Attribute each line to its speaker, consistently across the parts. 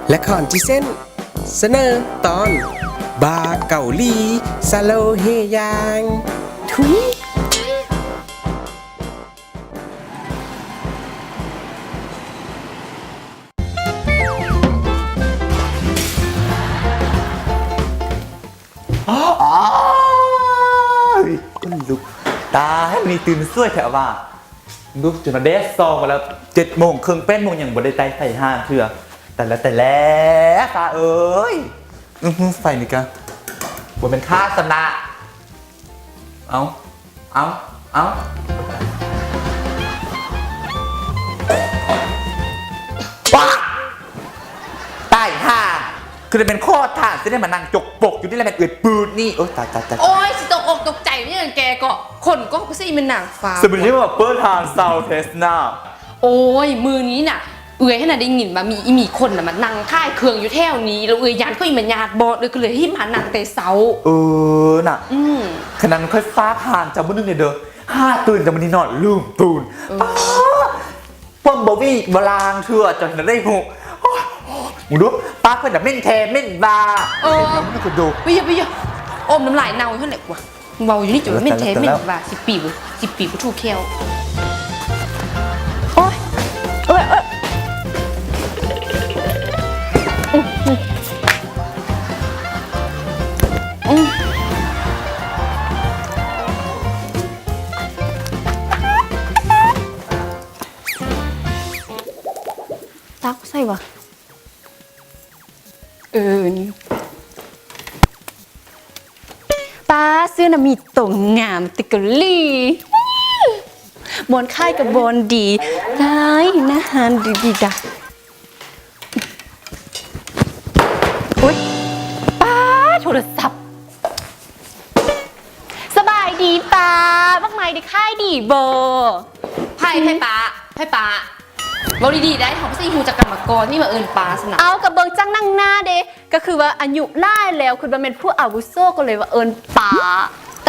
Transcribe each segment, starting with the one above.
Speaker 1: และคอนจีเส้นเสนอตอนบาเกาหลีซาโลเฮยางทุย
Speaker 2: คนลุกตาให้มีตื่นสวยแถวว่าลุกจนมาเดสซองมาแล้ว7:30เป็นโมงอย่างบริไตใส่ห้าเถื่อแต่แล้วตาเอ้ยไฟนี่กันบนเป็นค่าสนะเอาว้าตายห่าคือจะเป็นข้อฐานจะได้มานั่งจกปกอยู่ที่ไรแบบเอืดปืดนี่โอ้ตาย
Speaker 3: โอ้ยสิตกอกตกใจนี่อย่างแกก็คนก็ไม่ใช่เป็นนางฟ้า
Speaker 2: สมมติว่าเปิดทางซาวเทสนา
Speaker 3: โอ้ยมือนี้น่ะเอื้อยให้น่ะได้ยินว่ามีคนน่ะมันนั่งค่ายเครื่องอยู่แถวนี้แล้วเอื้อยยานก็อีมันญาติบอดเลยก็เลยให้มานั่งแต่เสา
Speaker 2: น่ะขนาดค่อยฟ้าผ่านจากมื้อนึงเนี่ยเด้อ5ตื่นจากมื้อนี้นอนลืมตื่นป้อมบ่วี่บลางเถื่อจนได้หูมึงดูป้าเพิ่นน่ะเม่นแทเม่นบามันก็ดู
Speaker 3: ไปอย่าอมน้ำลายเน่าเท่าไหร่วะเมาอยู่นี่จุดเม่นแทเม่นบา10 ปีบ่ถูกแควโอ้ยตักใส่วะนี่ป้าเสื้อน่ะมีตรงงามติกะลี่บอนค่ายกับบอนดีได้นะฮานดีดะอุ๊ยป้าโทรศัพท์สบายดีป้าบ้างไหมได้ค่ายดีโบไพ่ป้าบริดีได้ของซี่ฮูจากกรรมกรนี่มาเอิญปลาสนะเอากับเบิงจังนั่งหน้าเด้ก็คือว่าอายุล่าแล้วคือมันเป็นผู้อาวุโสก็เลยว่าเอิญปลา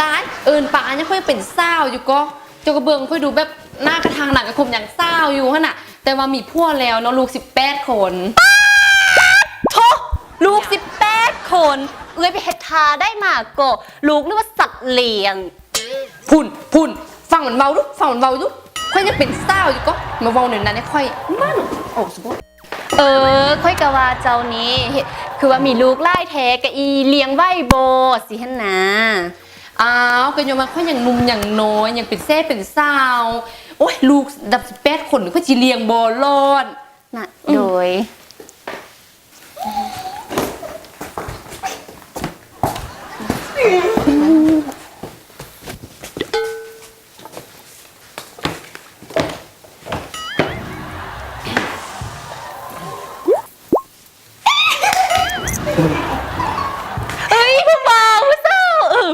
Speaker 3: ตายเอิญปลายังค่อยเป็นเศร้าอยู่ก็เจ้ากระเบิงค่อยดูแบบหน้ากระทางหนังกระคมอย่างเศร้าอยู่ขนาดแต่ว่ามีพวกแล้วเนาะลูก18 คนโธ่ลูก18 คนเอ้ยไปเฮ็ดทาได้มาก็ลูกหรือว่าสัตว์เลี้ยงพุ่นฟังมันเบาดูค่อยจะเป็นเศร้าอยู่ก็มาเว้าหนึ่งนั้นค่อยมั่นโอ้สมบูรณ์ค่อยกะว่าเจ้านี้คือว่ามีลูกไล่แท้กะอีเลี้ยงไว้โบสิฮันนาอ้าวก็ยังมาค่อยอย่างนุ่มอย่างน้อยยังเป็นแซ่เป็นสาวโอ้ยลูกดับ18 คนหรือค่อยจีเลี้ยงโบรอดน่ะโดย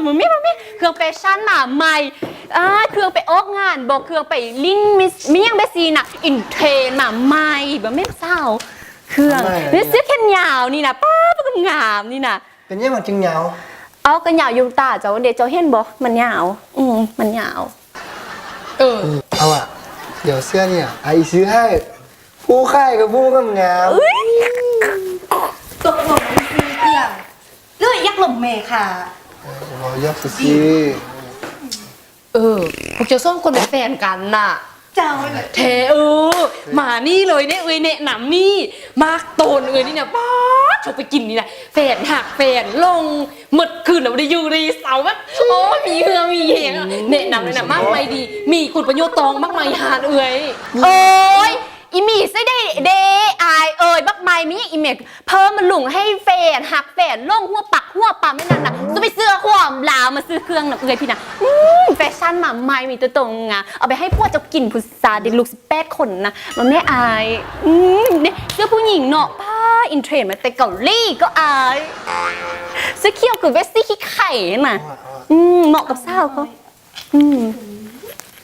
Speaker 3: มันไม่เครื่องแฟชั่นมาใหม่เครื่องไปออกงานบอกเครื่องไปลิ้นมียังเบซีน่ะอินเทรนมาใหม่แบบไม่เศร้าเครื่องนี่ซื้อแค่ยาวนี่นะป้าก็งามนี่นะ
Speaker 4: เป็นยังไงจึงยาว
Speaker 3: เอากันยาวยูตาเจ้าเดี๋ยวเจ้าเห็นบอกมันยาวมันยาว
Speaker 4: เอาอะเดี๋ยวเสื้อเนี่ยไอซื้อให้ผู้ค่ายกับผู้กำงาม
Speaker 3: ตกลงซื้อเกี่ยงเลื่อยยักษ์ลมเมค่ะ
Speaker 4: เรายกสิ
Speaker 3: พวกเจ้าส้มคนเป็นแฟนกันน่ะเจ้าเทมานี่เลยเนี่ยแนะนำนี่มากโตนนี่เนี่ยป๊าชอบไปกินนี่นะแฟนหักแฟนลงหมดคืนแล้วได้ยูรีเสาแบบโอ้มีเฮือมีเหงแนะนำเลยนะมากไปดีมีคุณประโยชน์ตองมากมายหาโอ้ยอีมีใส่ได้เดอายบักไม้มีอีเมกเพิ่มมันหลุงให้แฟนหักแฟนล่องหัวปักหัวปั๊มไม่นั่นน่ะจะไปเสื้อความลาวมาซื้อเครื่องนะพี่นะแฟชั่นมาใหม่มีตัวตรงอ่ะเอาไปให้พวกเจ้ากินพุทราเด็กลูก18 คนนะมันไม่อายเสื้อผู้หญิงเนาะป้าอินเทรนด์มาแต่เกาหลีก็อายเสื้อเขียวคือเวสตี้ขี้ไข่น่ะเหมาะกับสาวเขา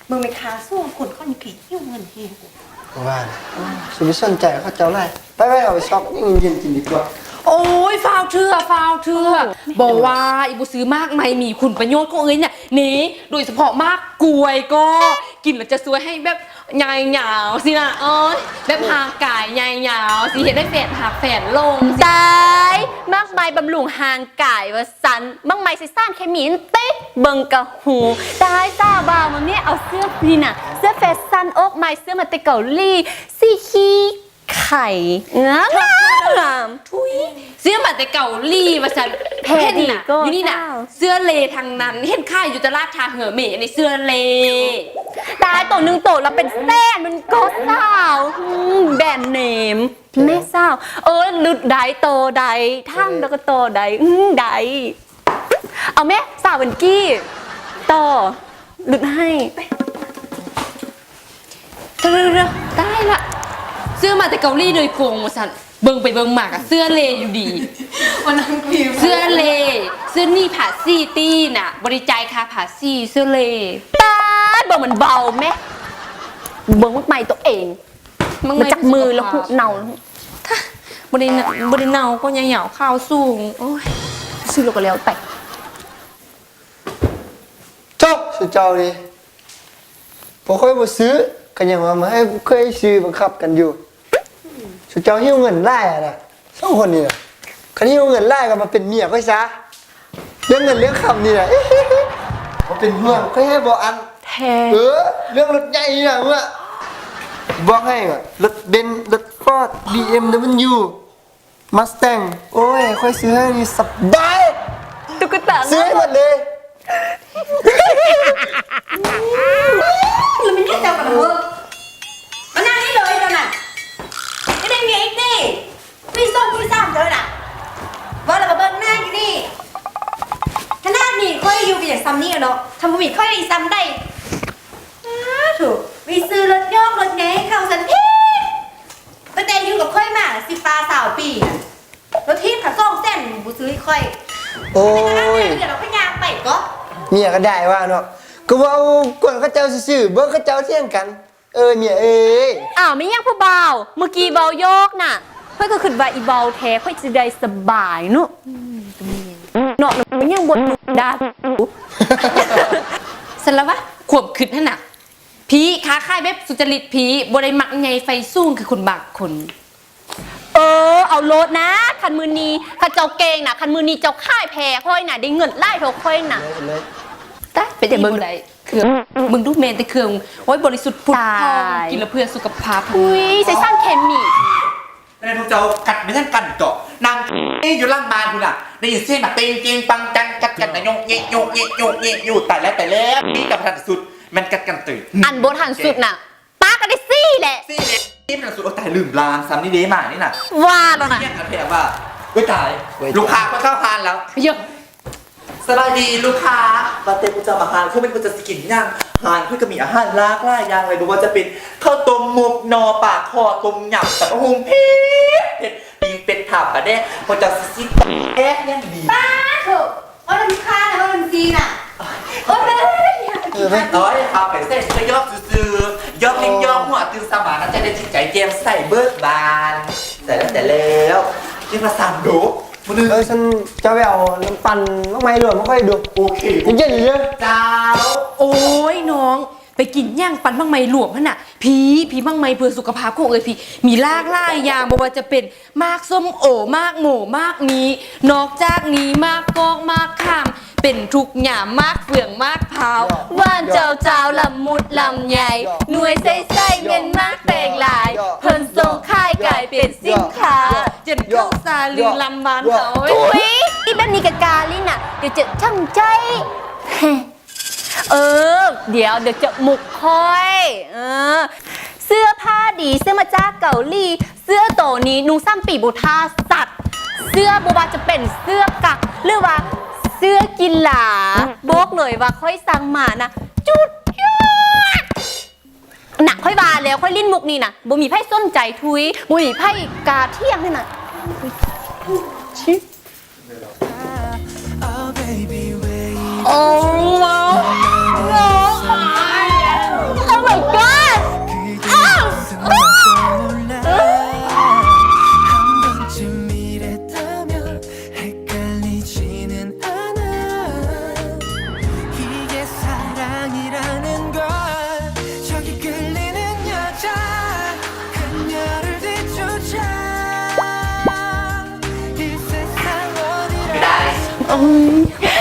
Speaker 5: มึงไม่ค้าสู้คนข้อนผีหิ้วเงินเฮีย
Speaker 4: ว่าสุดสนใจเขาเจ้าไรไปเอาไปช็อปนี่เย็นกินดีกว่า
Speaker 3: โอ้ยฟาวเถื่อบอกว่าอีบุซื้อมากไม่มีคุณประโยชน์ของเนี่ยนี่โดยเฉพาะมากกล้วยก็กินแล้วจะสวยให้แบบ ใหญ่ยาวสินะโอ้ยแบบหางกายใหญ่ยาวสิเห็นได้แฝดหักแฝดลง
Speaker 6: ตายมากมายบำรุงห่างกายว่าสันมากมายสิซ่านเคมีนเต๊ะเบิงกะหูตายซาบาวมันเนี่ยเอาเสื้อนี่น่ะเสื้อแฟชั่นโอ๊กไม้เสื้อมาแต่เกาหลีสีขี้ไข่งามทุย
Speaker 3: เสื้อมาแต่เก่าลี่มาสัน
Speaker 6: แพง
Speaker 3: เห็นน่ะ
Speaker 6: ก็
Speaker 3: อยู่นี่น่ะ
Speaker 6: เจ้า
Speaker 3: เสื้อเลทางนั้นเห็นค่ายอยู่ตลาดทาเหอเมในเสื้อเล
Speaker 6: ตายตัวหนึ่งโตแล้วเป็นแซ่มันก็สาวแบรนด์เนมแม่สาวลุดใดโตใดทั้งแล้วก็โตใดใดเอาแม่สาวเป็นกี้ต่อลุดให้
Speaker 3: เร็วๆได้ละเสื้อมาแต่เกาหลีโดยโกงมาสันเบิ่งไปเบิ่งมากอะเสื้อเลอยู่ดี
Speaker 5: วันนั้นพิมพ์
Speaker 3: เสื้อเลเสื้อนี่ผ่าซี่ตี้น่ะ บริจายค่าผ่าซี่เสื้อเล
Speaker 6: ตายเบิ่งมันเบาไหมเบิ่งมันใหม่ตัวเองมันจับมือแล้วหุบเนา
Speaker 3: บริเนาก็ยังเหยาข้าวสูงโอ้ย
Speaker 6: ซื้อแล้วก็แล้วแต่
Speaker 4: จบสุดเจ้าเลยพอค่อยมาซื้อกันยังว่ามาให้เคยซื้อบังคับกันอยู่สุดเจ้าหิ้วเงินไล่อะนะสองคนนี่นะคันหิ้วเงินไล่กันมาเป็นเมียค่อยซะเรื่องเงินเรื่องคำนี่แหละมาเป็นห่วงค่อยให้บอกอัน
Speaker 6: แท้
Speaker 4: เรื่องรถใหญ่เนี่ยเมื่อบอกให้ก่อนรถเบนซ์รถฟอร์ดBMWมัสแตงโอ้ยค่อยซื้อให้นี่สบาย
Speaker 6: ตุ๊กตา
Speaker 4: ซื้อให้หมดเลย
Speaker 5: แล้วมันแค่เจ้ากับมึงมานั่งนี่เลยตอนน่ะไม่ได้เมียอีกนี่มีส้มมีซ้ำเธอน่ะว่าเรามาเบิ่งหน้าอยู่นี่ขนาดนี้ค่อยอยู่ไปอย่างซ้ำนี่อะเนาะทำบุญค่อยได้ซ้ำได้ถูกมีซื้อรถยอกรถไงเข้าสันทีตั้งแต่อยู่กับค่อยมา10 ปีน่ะรถทีมขาซ่องเส้นบุซื้อให้ค่อย
Speaker 4: โอ้
Speaker 5: ไม่งั้น
Speaker 4: ย
Speaker 5: เดี๋ยวเราพยายามไปก็
Speaker 4: เมียก็ได้ว่าเนาะก็ว่าก่อนเขาเจ้าซื่อๆเบิ่งเขาเจ้าเที่ยงกันเมียเอ้ย
Speaker 6: อ้าวไม่ยังผู้เบาเมื่อกี้เบาโยกน่ะค่อยก็ขึ้นว่าอีเบาแท้ค่อยจะได้สบายเนาะเนาะแล้วมันยังบนดา
Speaker 3: สารวะขวบขึ้นนั่นน่ะผีค้าค่ายแบบสุจริตผีบริมักไงไฟสู้คือคนบางคน
Speaker 6: เอาโลดนะคันมือนีคันเจ้าเกงน่ะคันมือนีเจ้าค่ายแพ้ค่อยน่ะได้เงินไล่โทค่อยน่ะ
Speaker 4: เลย
Speaker 3: ตาเป็นเบิ่งไรเครื่องมึงดูเมนแต่เครื่องไว้บริสุทธิ์ผุดทอง
Speaker 6: ตาย
Speaker 3: กินแล้วเพื่อสุขภาพ
Speaker 6: อุ้ยใส่สั้นเคมี
Speaker 2: ในทุกเจ้ากัดไม่ทันกันเกาะนางนี่อยู่ล่างบานคุณอ่ะได้ยินเสียงแบบจริงปังจังกัดกันนะโยกเยะโยกเยะโยกเยะอยู่แต่แล้วนี่กับทันสุดมันกัดกันตื่น
Speaker 6: อันโบทันสุดน่ะป้าก็ได้ซี่แหละ
Speaker 2: ซี่เนี่ยนี่มันสุดโอ้ตายลืมลานซ้ำนี่เด้มานี่น่ะ
Speaker 6: ว่าแล้วนะ
Speaker 2: เที่ยงกันแพงว่าเว้ยตายลูกค้าก็เข้าพานแล้ว
Speaker 3: เยอะ
Speaker 2: สบายดีลูกค้ามาเต็มกูจะมาหารเพื่อเป็นกูจะสกินย่างหารเพื่อก็มีอาหารหลากหลายอย่างเลยบอกว่าจะเป็นข้าวต้มหมกนอปากคอต้มยำแต่ก็หุงเผ็ดปิงเป็ดถาบอะเด้พอจะซิแอ๊กยังดี
Speaker 5: ถูกเอาน้ำค้านะเอาน้ำจีน่ะโอ้ย
Speaker 4: ไหม
Speaker 2: เอาไอ้ข้าวไปเส้นก็ยอกซื่อยอกลิ้นยอกหัวตื่นสมานน้ำใจได้จิตใจเกมใส่เบิกบานแต่แล้วที่มาสั่งดูมือ
Speaker 4: ฉันจะไปเอาน้ำปั่นมากมายรวมไม่ค่อยดู
Speaker 2: โอเค
Speaker 4: จริงๆเยอะ
Speaker 2: เจ้า
Speaker 3: โอ้ยน้องไปกินย่างปันบ้างไหมหลวมหั่นน่ะผีบ้างไหมเพื่อสุขภาพของพี่มีลากหลายอย่างบอกว่าจะเป็นมากส้มโอมากหมูมากนี้นอกจากนี้มากกอกมากข้ามเป็นทุกอย่างมากเฟืองมากพร้าว
Speaker 6: ว่านเจ้าเจ้าลำมุดลำใหญ่ หน่วยใส่ใส่เงินมากแตงหลาย เพิ่นส่งค่ายกลายเป็นสินค้า
Speaker 3: จนเข้าซาลือลำบานเขา
Speaker 6: ถุยอีแบบนี้กับกาลิน่ะ เดี๋ยวจะช่างใจ เดี๋ยวจะหมุกคอยเสื้อผ้าดีเสื้อมาจากเกาหลีเสื้อโตนี้นุ่งซ้ำปีบุทาสัตว์ เสื้อบัวาจะเป็นเสื้อกักหรือว่าเสื้อกีฬาบอกเลยว่าค่อยสั่งมานะจุดยอดหนักค่อยบาแล้วค่อยลิ้นมุกนี่นะบ่มีไพ่ส้นใจทุยบ่มีไพ่กาเที่ยงนี่นะชิโอ้ว้าว Oh my god!
Speaker 7: 이게 사랑이라는 걸 저기 끌리는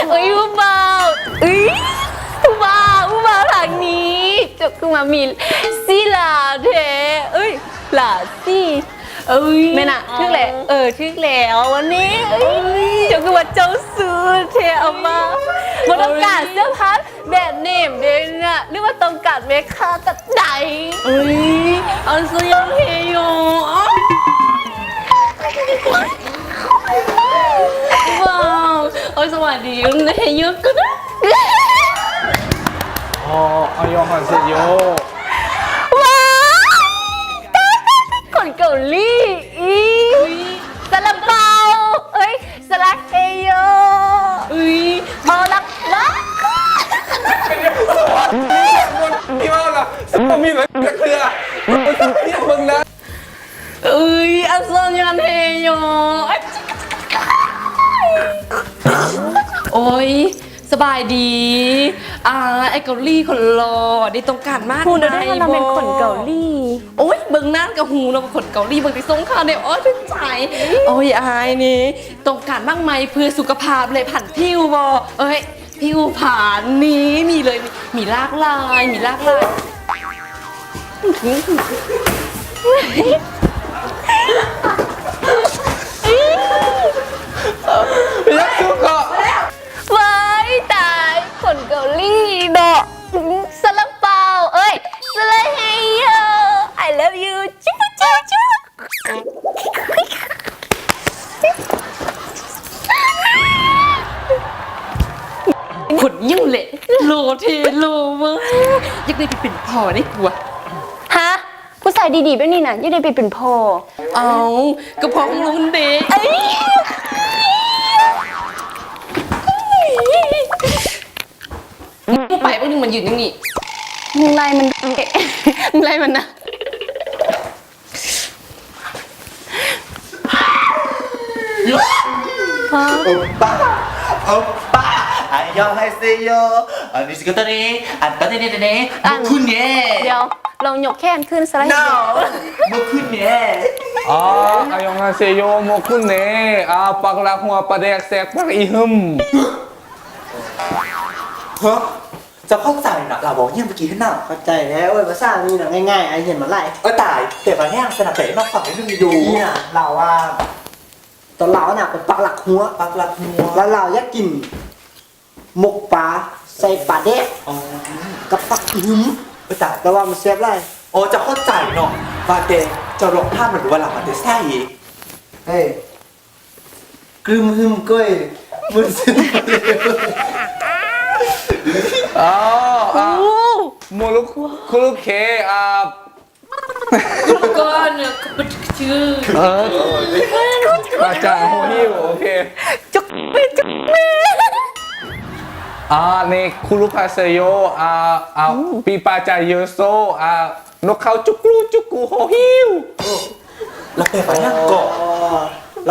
Speaker 6: เอ้ยอุบาเอ้ยอุบาทางนี้จะคือมามีสิลาเทเอ้ยหลาสิไม่น่ะชื่อแหละชื่อแล้ววันนี้จะคือว่าเจ้าซื้อเทเอามาบ่ต้องการเสื้อผ้าแบบเนมเดนน่ะหรือว่าต้องการเมคาตัดใด
Speaker 3: เอาเสื้อเฮโยว้าวเอาสวัสดีเฮโยก็ได้
Speaker 1: อันยองฮาเซโย
Speaker 6: ว้าวคนเกาหลีซาลาเปาสลักเฮโยเอาลักลัก
Speaker 1: พี่ว่าล่ะผมมีอะไรจะเคลียร์พี่มึงนะ
Speaker 3: อันซอนยันเฮโยโอ้ยสบายดีไอเกาหลีคนรอได้ต้องการมาก
Speaker 6: พูดได้ว่าเราเป็นคนเกาหลี
Speaker 3: โอ้ยเบิ่งหน้ากับหูเราเป็นคนเกาหลีเบิ่งที่สงขลาเนี่ยโอ้ยถึงใจโอ้ยอายนี่ต้องการบ้างไหมเพื่อสุขภาพเลยผันผิวบอผิวผ่านนี้มีเลยมีลากลาย
Speaker 1: รักทุกคน
Speaker 6: ไว้ตายคนเกาหลีดอกซาลาเปาสลาเฮโย I love you จิ๊บจิ๊บจิ๊บ
Speaker 3: ขนยิ่งเละโลเทโลมากอยากได้ไปเป็นพ่อได้กลัว
Speaker 6: ฮะผู้ชายดีๆแบบนี้น่ะยังได้ไปเป็นพ่อ
Speaker 3: เอากระเพาะของลุงเด็กมึงไปพวกนึงมันยืนอย่างนี้
Speaker 6: มึงไล่มันมึงไล่มันนะ
Speaker 2: โอป้าอันยองไฮเซโยอันนี้สิกตอนนี้อันตอนนี้บุคุณเนี่ย
Speaker 6: เดี๋ยวลองยกแขนขึ้นสไลด์
Speaker 2: no บุคุณเนี่ย
Speaker 1: อันยองฮาเซโยโมคุเนะปักหลักหัวประแดกแสกปักอีหึม
Speaker 2: ฮะจะเข้าใจนะเราบอกยังเมื่อกี้ให้หน้า
Speaker 4: เข้าใจแล้วภาษานี่น่ะง่ายๆไอเห็นมันไล่
Speaker 2: ตายแต่มาแห้งสนับเตะนอกฝั่งให้ดูดู
Speaker 4: นี่น่ะเราว่าตอนเราน่ะเป็นปักหลักหัว
Speaker 2: ปักหลักหัว
Speaker 4: แล้วเราอยากกินหมกปลาใส่ปลาแดกกับปักหึม
Speaker 2: ตาย
Speaker 4: แต่ว่ามันเสียบไร
Speaker 2: โอ้จะเข้าใจเนาะมาเตะจะลงท่าหรือว่าหลังมาเตะใส่
Speaker 4: เฮ้ยกรึมหึมก้อยมันซึม
Speaker 1: โมลุคุลุเค
Speaker 3: ก้อนเนี่ยก็เป็นชื่อ
Speaker 1: ปาจาโฮฮิวโอเค
Speaker 6: จุกเม่จุกเม่
Speaker 1: ในคุรุพาเซโยปีปาจาเยโซนกเขาจุกกูโฮฮิว
Speaker 2: เราเตะมาแห้งก่อน
Speaker 4: เ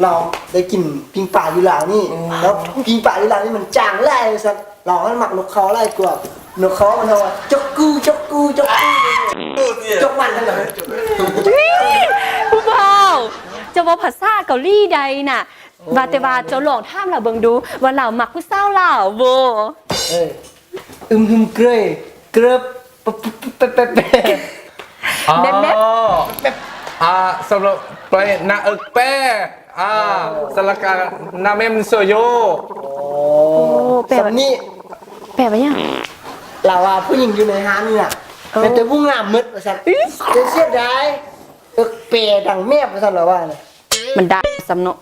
Speaker 4: ราได้กินปิงป่าอยู่แล้วนี่แล้วปิงป่าอยู่แล้วนี่มันจางไล่สัตว์เรามันหมักนกเขาไล่กว่านกเขามันเอาจกกูจกมันนั่นแหละ
Speaker 6: ผู้เบาจะว่าภาษาเกาหลีใดน่ะว่าแต่ว่าเจ้าลองท่ามเราเบิ่งดูว่าเรามักผู้สาวลาวบ่
Speaker 4: หึมเกรยเกรบปะแปะ
Speaker 1: สำหรับไปนาเอิกแป้สลักานาเมมโซโย
Speaker 6: แปล
Speaker 4: สั
Speaker 6: ว่า
Speaker 4: บนี่
Speaker 6: แปลว่าหยัง
Speaker 4: เราว่าผู้หญิงอยู่ในห้างนี่น่ะเป็นแต่ผู้งามมืดว่าสัตว์จะเสียดายเปย์ดังแม่ว่าสัตว์เราว่าเนี่ย
Speaker 6: มันได้สำเนาะ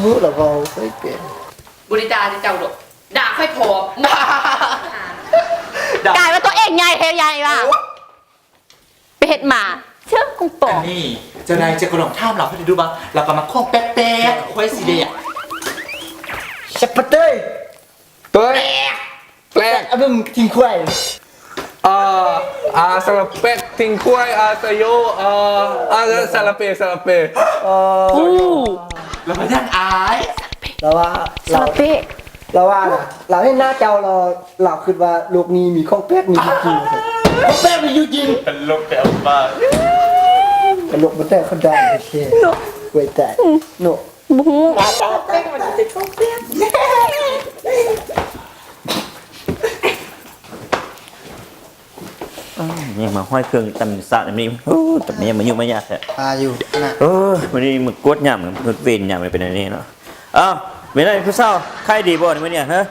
Speaker 4: มุเราก็เคยเปย์
Speaker 3: บริดาที่เจ้าดกด่าค่อยพอก
Speaker 6: ลายว่าตัวเองใหญ่เฮใหญ่ว่ะไปเฮ็ดหมาเชื่อคงปอ
Speaker 2: อันนี้เจ้านายจะกระโดดท่ามเราให้ดูบ้างเราก็มาคล้องแป๊กๆค่อยสีเดีย
Speaker 4: ชัปเตอร์
Speaker 1: ตัวแปลก
Speaker 4: เอาเป็นทิ้งควาย
Speaker 1: สลับเป็ดทิ้งกล้วยสโยสลับเป
Speaker 2: เรามาย่างอาย
Speaker 4: เราว่า
Speaker 6: ซาลาเป้
Speaker 4: เราว่าน่ะเราให้หน้าเจ้าเราคิดว่าโลกนี้มีข้องแป๊กมีอยู่จริงข้องแป๊กมีอยู่จริง
Speaker 2: เป็นลมแต่บ้า
Speaker 4: ตลกมันแต่คนได้โอเคไว้แต่โน
Speaker 6: บู
Speaker 2: ยังมาห้อยเครื่องตำสาดแบบนี้โอ้แต่นี้มันยุ่งไม่ยากแท้
Speaker 4: ปลาอยู่ขนาด
Speaker 2: เออวันนี้มึงกดยำมึงเวนยำมันเป็นอะไรนี่เนาะอ้าวเป็นไรพี่เศร้าใครดีบ่ในมื้อนี้ฮะ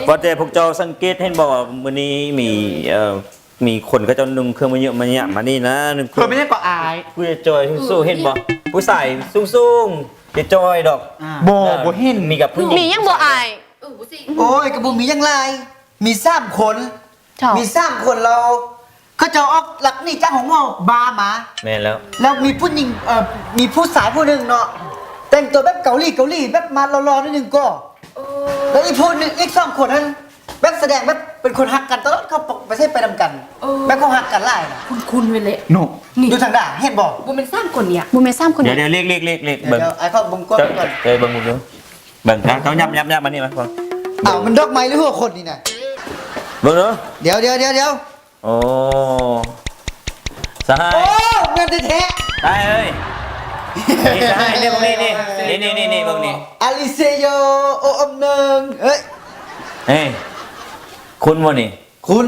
Speaker 2: พอแต่พวกเจ้าสังเกตเห็นบอกว่ามื้อนี้มีคนก็เจ้านุ่งเครื่องมาเยอะมาเนี่ยมานี่นะนุ่งเค
Speaker 7: ค
Speaker 2: รื่อน ง
Speaker 7: ไม่ได้ก็อาย
Speaker 2: ผู้จอยสู้เห็นบ่ผู้ใส่สูงๆจะจอยดอก
Speaker 7: โบเห็น
Speaker 2: มีกับผู้หญิง
Speaker 6: มียังบ่อาย
Speaker 4: โอ้ยกระบุมียังไรมี3 คน
Speaker 6: ชอบ
Speaker 4: มี3 คนเราเขาจะออกหลักนี่จ้าของหม้อบาร์มา
Speaker 2: แม่นแล้ว
Speaker 4: แล้วมีผู้หญิงมีผู้สายผู้หนึ่งเนาะแต่งตัวแบบเกาหลีแบบมารอๆนิดนึงก็แล้วอีกผู้หนึงอีก2 คนนั้นแบบแสดงแบบเป็นคนหักกันตลอดเขาไม่ใช่ไปนำกันแบบเขาหักกันไล่นะ
Speaker 3: คุณเวเลย
Speaker 7: โน
Speaker 4: ดูทางด่าเห็นบอก
Speaker 3: บุเป็นสร้างคนเนี่ย
Speaker 6: บูเมซ้ำคน
Speaker 2: เดี๋
Speaker 6: เดี
Speaker 2: ย
Speaker 6: ยว ว
Speaker 2: เดี๋ยวเรียก
Speaker 4: เดี๋
Speaker 2: เบิ่ง
Speaker 4: ยวไอ้เขาบุ้งก้น
Speaker 2: เจ้า
Speaker 4: ก่อน
Speaker 2: เบิ่งมึงดูเบิ่งนะเขายับมานี่มาฟัง
Speaker 4: อ้าวมันดอกไม้หรือหัวคนนี่นะ
Speaker 2: เบิ่งเนาะ
Speaker 4: เดี๋ยว
Speaker 2: โอ้สหาย
Speaker 4: โอ้เงินแท้
Speaker 2: ได้เอ้ยนี่สหายเนี่ยพวกนี้นี่พวกนี้
Speaker 4: ๆอาลิเซโยโออมเนึงเฮ้ย
Speaker 2: เฮ้ยคุณวะนี่
Speaker 4: คุณ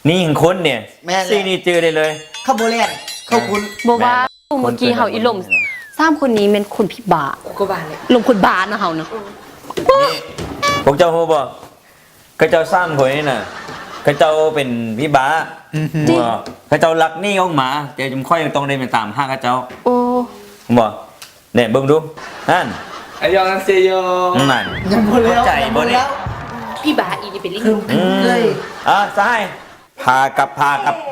Speaker 2: นี่ของคุณเนี่ย
Speaker 4: แม่นแหละ
Speaker 2: ซีนี่เจอได้เลย
Speaker 4: ข้าวโบแลนข้าวคุณ
Speaker 6: บว่าเมื่อกี้เฮาอีลม3คนนี้เป็นคนพิบา
Speaker 3: ก็บานเลย
Speaker 6: ลมคนบาเนาะเฮาเนาะ
Speaker 2: นี่พวกเจ้าฮู้บ่กระเจ้าซ้ำคนนี่น่ะกระเจ้าเป็นพี่บ้าบ่กระเจ้ารักนี่ออกมาเดี๋ยวจำค่อยต้องได้ไปตามหากระเจ้า
Speaker 6: โอ้
Speaker 2: บ่เนี่ยเบิ่งดูนั่น
Speaker 7: อายองอันเซโย
Speaker 2: นั่น
Speaker 4: ยังหมดแล้ว
Speaker 2: ใจบ่
Speaker 4: ยังหมด
Speaker 2: นี่
Speaker 4: แล้ว
Speaker 3: พี่บาอีนี่เป็นลิง
Speaker 4: เลย
Speaker 2: สหาย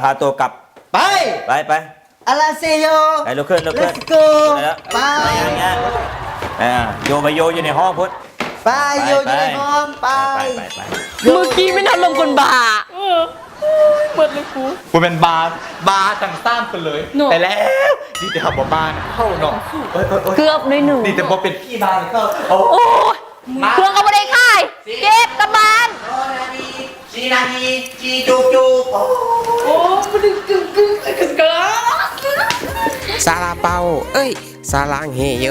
Speaker 2: พาตัวกลับ
Speaker 4: ไป
Speaker 2: ไป
Speaker 4: อาลาเซโย
Speaker 2: ไปลุกขึ้น
Speaker 4: Let's go ไป
Speaker 2: อย่างเงี้ยโยไปโยอยู่ในห้องพุทธ
Speaker 4: ไปโยอยู่ในห้องไป
Speaker 2: ไป
Speaker 6: เมื่อกี้ไม่ทันลมคนบา
Speaker 7: กูเป็นบาร์จังซ้ำกันเลย แต่แล้วดีแต่ขับบบ้านเข้าเนาะ
Speaker 6: เกือบหน่อยหนึ่ง
Speaker 7: ดีแต่พอเป็นพี่บาร์ก็โอ้
Speaker 6: โอ้ยเครื่องเอาบ่ได้ค่ายเก็บกลับบ้าน
Speaker 2: 4 นาทีจีจูบ
Speaker 1: ซาลาเปาเอ้ยซาลังเฮโย